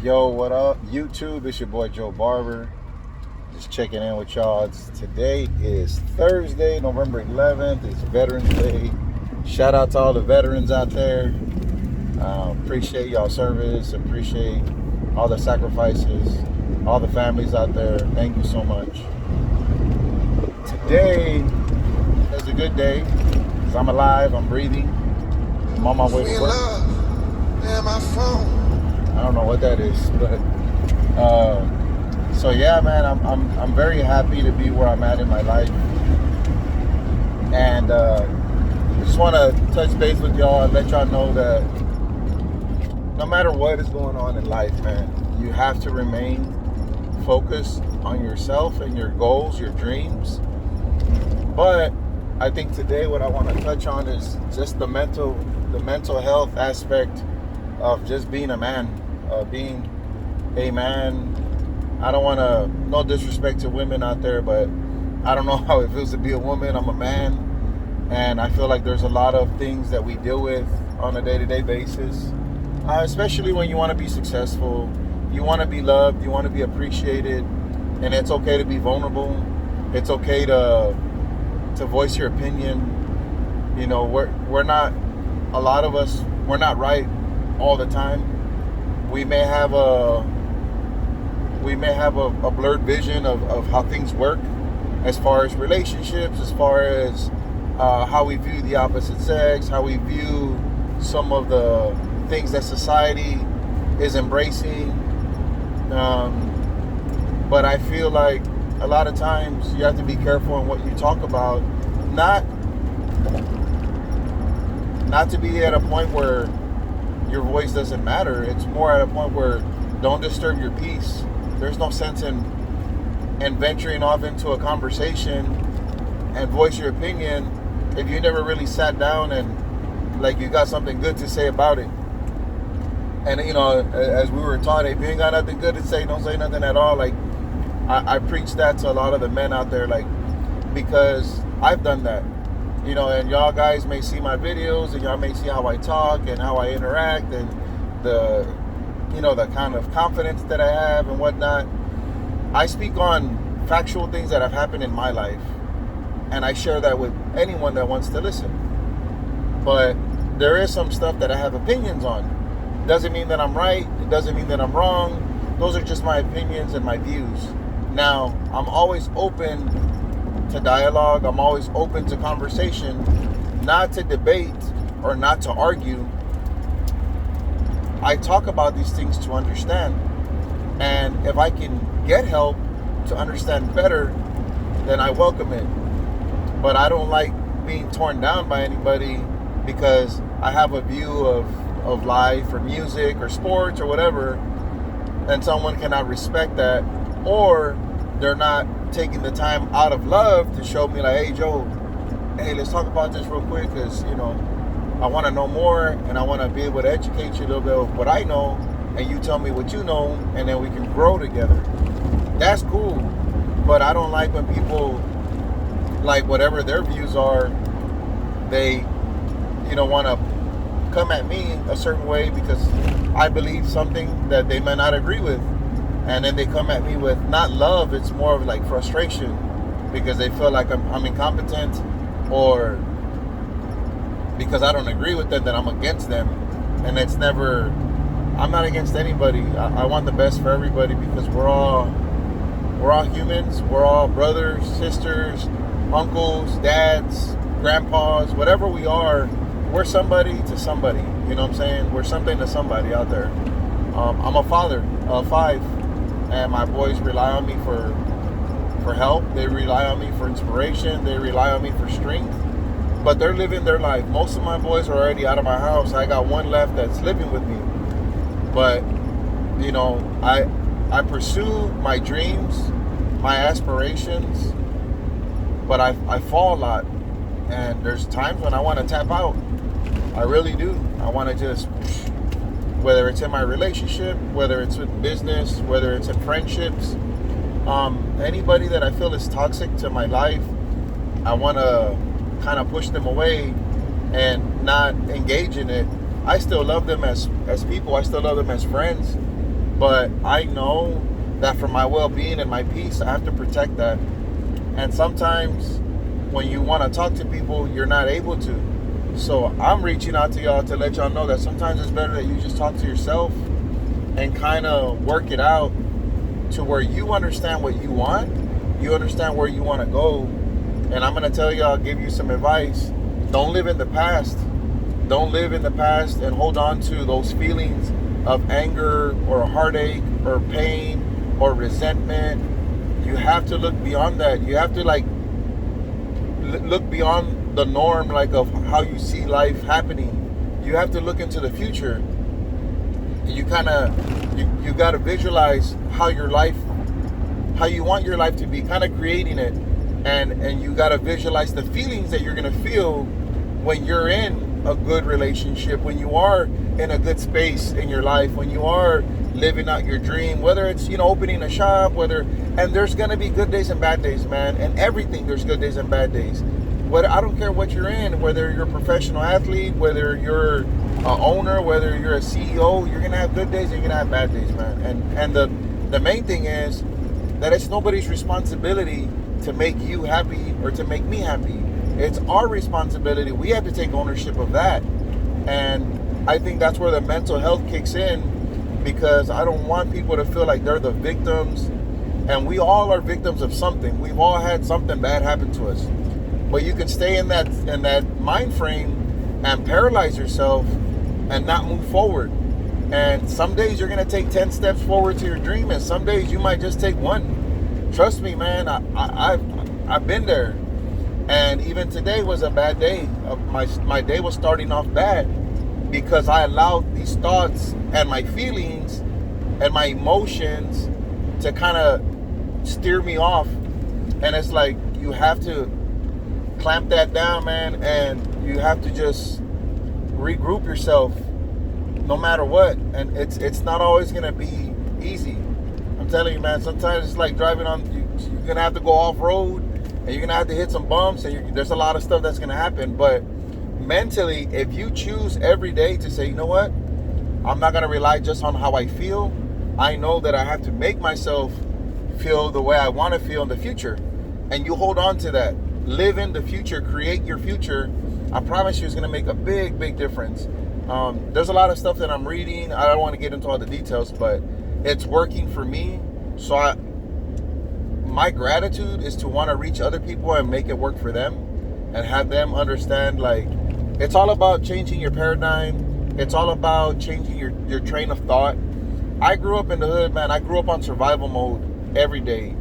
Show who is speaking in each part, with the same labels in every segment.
Speaker 1: Yo, what up, YouTube? It's your boy Joe Barber. Just checking in with y'all. Today is Thursday, November 11th. It's Veterans Day. Shout out to all the veterans out there. Appreciate y'all service. Appreciate all the sacrifices. All the families out there. Thank you so much. Today is a good day because I'm alive. I'm breathing. I'm on my way to work. I don't know what that is, but so yeah, man, I'm very happy to be where I'm at in my life, and I just want to touch base with y'all and let y'all know that no matter what is going on in life, man, you have to remain focused on yourself and your goals, your dreams. But I think today what I want to touch on is just the mental health aspect of just being a man. Being a man, I don't want to, no disrespect to women out there, but I don't know how it feels to be a woman. I'm a man, and I feel like there's a lot of things that we deal with on a day-to-day basis, especially when you want to be successful, you want to be loved, you want to be appreciated, and it's okay to be vulnerable. It's okay to voice your opinion. You know, we're not, a lot of us, we're not right all the time. We may have a blurred vision of how things work as far as relationships, as far as how we view the opposite sex, how we view some of the things that society is embracing. But I feel like a lot of times you have to be careful in what you talk about, not to be at a point where your voice doesn't matter. It's more at a point where don't disturb your peace. There's no sense in venturing off into a conversation and voice your opinion if you never really sat down and like you got something good to say about it. And you know, as we were taught, if you ain't got nothing good to say, don't say nothing at all. Like I preach that to a lot of the men out there, like, because I've done that. You know, and y'all guys may see my videos and y'all may see how I talk and how I interact and the kind of confidence that I have and whatnot. I speak on factual things that have happened in my life, and I share that with anyone that wants to listen. But there is some stuff that I have opinions on. Doesn't mean that I'm right. It doesn't mean that I'm wrong. Those are just my opinions and my views. Now, I'm always open to dialogue. I'm always open to conversation, not to debate or not to argue. I talk about these things to understand, and if I can get help to understand better, then I welcome it. But I don't like being torn down by anybody because I have a view of life or music or sports or whatever, and someone cannot respect that, or they're not taking the time out of love to show me like, hey Joe, hey, let's talk about this real quick, because I want to know more and I want to be able to educate you a little bit of what I know, and you tell me what you know, and then we can grow together. That's cool. But I don't like when people, like, whatever their views are, they want to come at me a certain way because I believe something that they might not agree with. And then they come at me with not love, it's more of like frustration because they feel like I'm incompetent, or because I don't agree with them that I'm against them. And it's never, I'm not against anybody. I want the best for everybody because we're all humans. We're all brothers, sisters, uncles, dads, grandpas, whatever we are. We're somebody to somebody. You know what I'm saying? We're something to somebody out there. I'm a father of 5. And my boys rely on me for help. They rely on me for inspiration. They rely on me for strength. But they're living their life. Most of my boys are already out of my house. I got one left that's living with me. But, I pursue my dreams, my aspirations, but I fall a lot. And there's times when I want to tap out. I really do. I want to just, whether it's in my relationship, whether it's with business, whether it's in friendships, anybody that I feel is toxic to my life, I want to kind of push them away and not engage in it. I still love them as people. I still love them as friends. But I know that for my well-being and my peace, I have to protect that. And sometimes when you want to talk to people, you're not able to. So I'm reaching out to y'all to let y'all know that sometimes it's better that you just talk to yourself and kind of work it out to where you understand what you want, you understand where you want to go. And I'm going to tell y'all, give you some advice. Don't live in the past. Don't live in the past and hold on to those feelings of anger or heartache or pain or resentment. You have to look beyond that. You have to look beyond the norm, of how you see life happening. You have to look into the future. You got to visualize how you want your life to be, kind of creating it. And you got to visualize the feelings that you're going to feel when you're in a good relationship, when you are in a good space in your life, when you are living out your dream, whether it's, opening a shop, and there's going to be good days and bad days, man. And everything, there's good days and bad days. I don't care what you're in, whether you're a professional athlete, whether you're an owner, whether you're a CEO, you're going to have good days and you're going to have bad days, man. And the main thing is that it's nobody's responsibility to make you happy or to make me happy. It's our responsibility. We have to take ownership of that. And I think that's where the mental health kicks in, because I don't want people to feel like they're the victims. And we all are victims of something. We've all had something bad happen to us. But you can stay in that mind frame and paralyze yourself and not move forward. And some days you're going to take 10 steps forward to your dream, and some days you might just take one. Trust me, man, I've been there. And even today was a bad day. My day was starting off bad because I allowed these thoughts and my feelings and my emotions to kind of steer me off. And it's like, you have to clamp that down, man, and you have to just regroup yourself no matter what. And it's not always going to be easy. I'm telling you, man, sometimes it's like driving you're going to have to go off-road, and you're going to have to hit some bumps, and there's a lot of stuff that's going to happen. But mentally, if you choose every day to say, you know what, I'm not going to rely just on how I feel. I know that I have to make myself feel the way I want to feel in the future. And you hold on to that. Live in the future. Create your future. I promise you it's going to make a big, big difference. There's a lot of stuff that I'm reading. I don't want to get into all the details, but it's working for me. So my gratitude is to want to reach other people and make it work for them and have them understand, it's all about changing your paradigm. It's all about changing your train of thought. I grew up in the hood, man. I grew up on survival mode every day.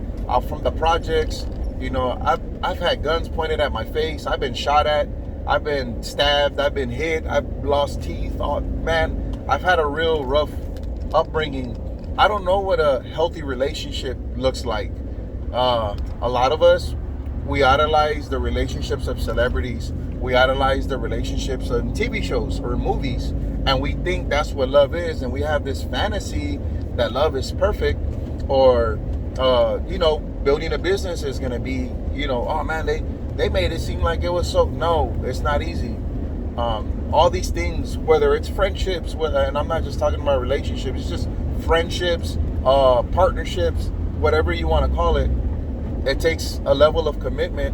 Speaker 1: From the projects, I've had guns pointed at my face. I've been shot at. I've been stabbed. I've been hit. I've lost teeth. Oh, man, I've had a real rough upbringing. I don't know what a healthy relationship looks like. A lot of us, we idolize the relationships of celebrities. We idolize the relationships of TV shows or movies. And we think that's what love is. And we have this fantasy that love is perfect, or, building a business is going to be, oh man, they made it seem like it was so. No, it's not easy. All these things, whether it's friendships, and I'm not just talking about relationships, it's just friendships, partnerships, whatever you want to call it. It takes a level of commitment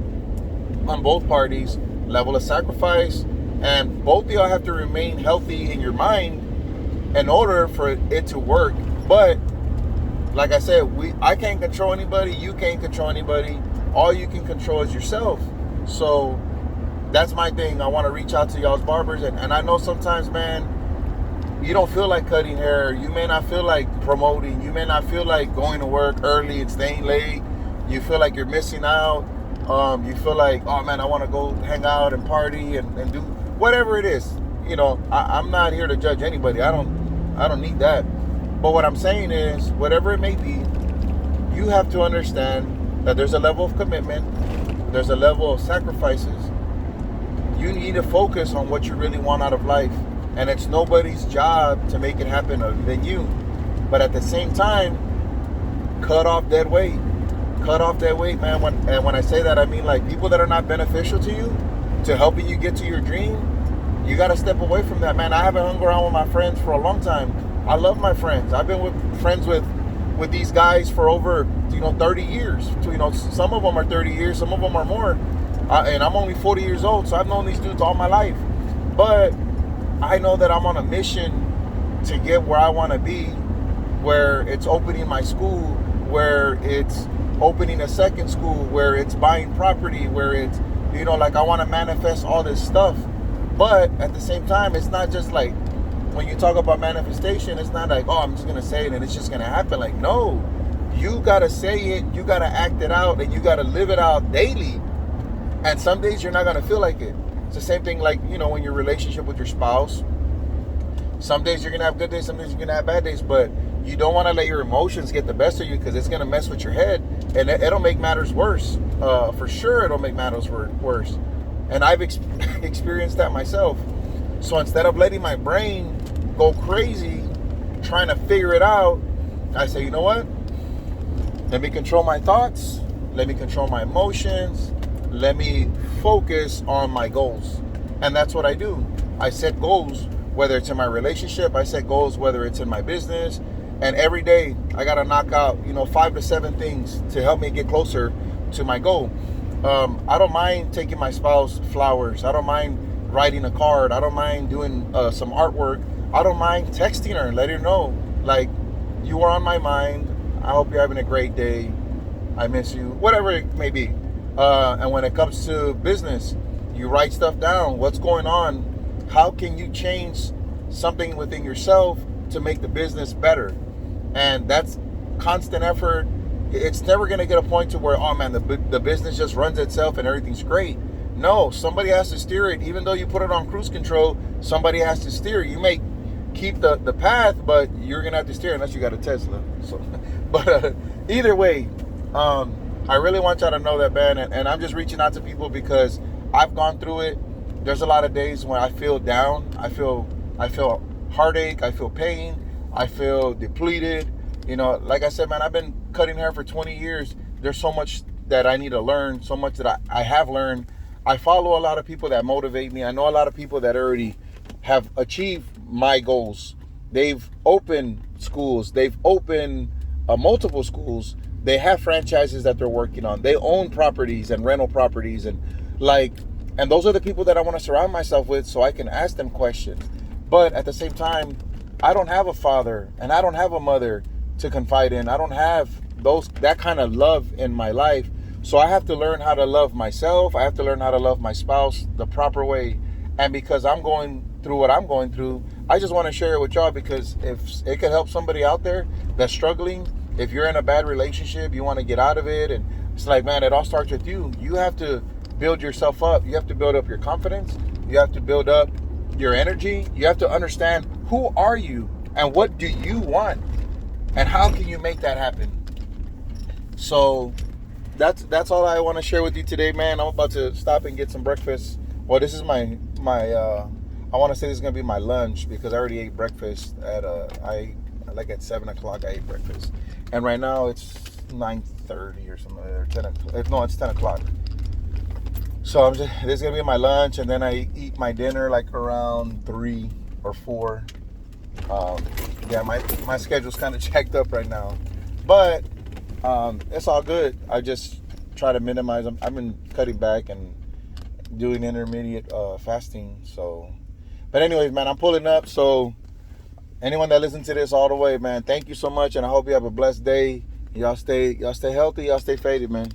Speaker 1: on both parties, level of sacrifice, and both of y'all have to remain healthy in your mind in order for it to work. But like I said, I can't control anybody. You can't control anybody. All you can control is yourself. So that's my thing. I want to reach out to y'all's barbers. And I know sometimes, man, you don't feel like cutting hair. You may not feel like promoting. You may not feel like going to work early and staying late. You feel like you're missing out. You feel like, oh man, I want to go hang out and party and do whatever it is. I'm not here to judge anybody. I don't need that. But what I'm saying is, whatever it may be, you have to understand that there's a level of commitment. There's a level of sacrifices. You need to focus on what you really want out of life. And it's nobody's job to make it happen other than you. But at the same time, cut off dead weight. Cut off that weight, man. When I say that, I mean people that are not beneficial to you, to helping you get to your dream. You got to step away from that, man. I haven't hung around with my friends for a long time. I love my friends. I've been friends with these guys for over 30 years. Some of them are 30 years, some of them are more. And I'm only 40 years old, so I've known these dudes all my life. But I know that I'm on a mission to get where I want to be, where it's opening my school, where it's opening a second school, where it's buying property, where it's, like I want to manifest all this stuff. But at the same time, it's not just like, when you talk about manifestation, it's not like, oh, I'm just going to say it and it's just going to happen. Like, no, you got to say it, you got to act it out, and you got to live it out daily. And some days you're not going to feel like it. It's the same thing like, when your relationship with your spouse. Some days you're going to have good days, some days you're going to have bad days, but you don't want to let your emotions get the best of you, because it's going to mess with your head, and it'll make matters worse. For sure, it'll make matters worse. And I've experienced that myself. So instead of letting my brain go crazy trying to figure it out, I say, you know what? Let me control my thoughts. Let me control my emotions. Let me focus on my goals. And that's what I do. I set goals, whether it's in my relationship. I set goals, whether it's in my business. And every day I got to knock out, 5 to 7 things to help me get closer to my goal. I don't mind taking my spouse flowers. I don't mind writing a card. I don't mind doing some artwork. I don't mind texting her and letting her know, like, you are on my mind. I hope you're having a great day. I miss you. Whatever it may be. And when it comes to business, you write stuff down. What's going on? How can you change something within yourself to make the business better? And that's constant effort. It's never going to get a point to where, oh man, the business just runs itself and everything's great. No, somebody has to steer it. Even though you put it on cruise control, somebody has to steer. You may keep the path, but you're going to have to steer unless you got a Tesla. So, but either way, I really want y'all to know that, man. And I'm just reaching out to people because I've gone through it. There's a lot of days when I feel down. I feel heartache. I feel pain. I feel depleted. Like I said, man, I've been cutting hair for 20 years. There's so much that I need to learn, so much that I have learned. I follow a lot of people that motivate me. I know a lot of people that already have achieved my goals. They've opened schools. They've opened multiple schools. They have franchises that they're working on. They own properties and rental properties. And those are the people that I want to surround myself with so I can ask them questions. But at the same time, I don't have a father and I don't have a mother to confide in. I don't have that kind of love in my life. So I have to learn how to love myself. I have to learn how to love my spouse the proper way. And because I'm going through what I'm going through, I just want to share it with y'all, because if it could help somebody out there that's struggling, if you're in a bad relationship, you want to get out of it, and it's like, man, it all starts with you. You have to build yourself up. You have to build up your confidence. You have to build up your energy. You have to understand, who are you and what do you want and how can you make that happen? So that's all I want to share with you today, man. I'm about to stop and get some breakfast. Well, this is my I want to say this is gonna be my lunch, because I already ate breakfast at at 7 o'clock. I ate breakfast, and right now it's 9:30 or something, or 10 o'clock. No, it's 10 o'clock. So this is gonna be my lunch, and then I eat my dinner like around 3 or 4. Yeah, my schedule's kind of jacked up right now, but it's all good. I just try to minimize. I've been cutting back and doing intermediate fasting. So, but anyways, man, I'm pulling up. So anyone that listens to this all the way, man, thank you so much, and I hope you have a blessed day. Y'all stay healthy. Y'all stay faded, man.